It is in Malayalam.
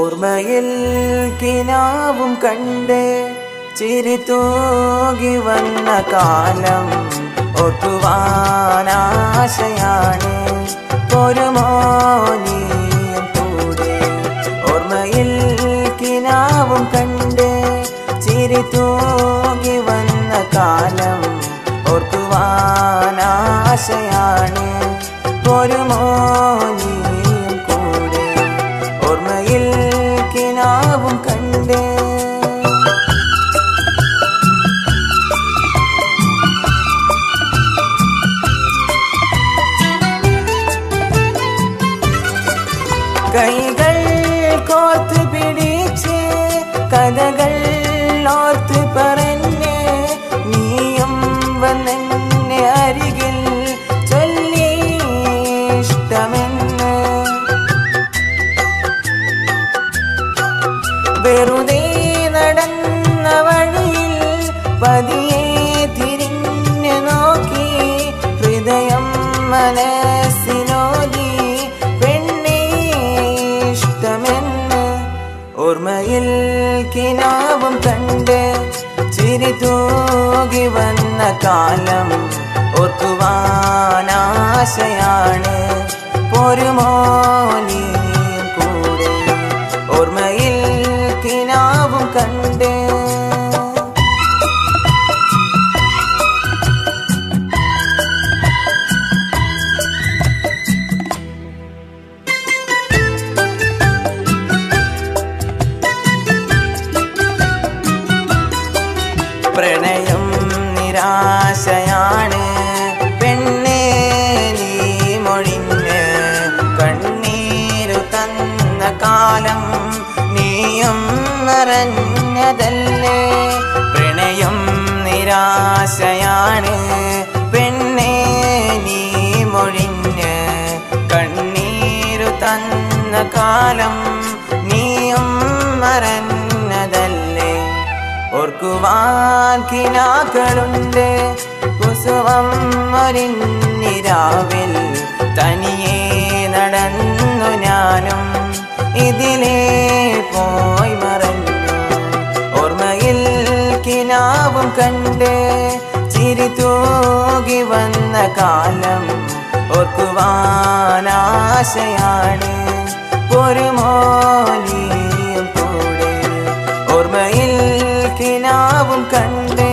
ഓർമ്മയിൽ കിനാവും കണ്ട് ചിരി തൂകി വന്ന കാലം ഓർക്കുവാനാശയാണ് ഒരു മോനിയും കൂടെ. ഓർമ്മയിൽ കിനാവും കണ്ട് ചിരി തൂകി വന്ന കാലം ഓർക്കുവാനാശയാണ് ഒരു മോനിയും കൂടെ. ഓർമ്മയിൽ കിനാവും കണ്ട് കൈകൾ കോർത്ത് പിടിച്ച് കഥകൾ ഓർത്ത് പറഞ്ഞ് നീയും വന്നെന്നെ അരികിൽ ചൊല്ലി ഇഷ്ടമെന്ന്. വെറുതെ നടന്ന വഴിയിൽ പതിയെ തിരിഞ്ഞു നോക്കി ഹൃദയം മനസ്സിനോലി ഓർമ്മയിൽ കിനാവും കണ്ട് ചിരി തൂകി വന്ന കാലം ഓർക്കുവാനാശയാണ് ഒരു മോനിയും കൂടെ. ഓർമ്മയിൽ കിനാവും കണ്ട് പ്രണയം നിരാശയാണ് പെണ്ണേ നീ മൊഴിഞ്ഞ് കണ്ണീരു തന്ന കാലം നീയും നിറഞ്ഞതല്ലേ. പ്രണയം നിരാശയാണ് പെണ്ണേ നീ മൊഴിഞ്ഞ് കണ്ണീരു തന്ന കാലം നീയും മറഞ്ഞതല്ലേ. ഓർക്കുവാൻ കിനാക്കളുണ്ട് കുസുവം ഒരിന്നിരാവിൽ തനിയെ നടന്നു ഞാനും ഇതിലേ പോയി മറഞ്ഞു. ഓർമ്മയിൽ കിനാവും കണ്ട് ചിരി തൂകി വന്ന കാലം ഓർക്കുവാനാശയാണ് ഒരു മോനിയും കൂടെ. ഓർമ്മയിൽ കിനാവും കണ്ട്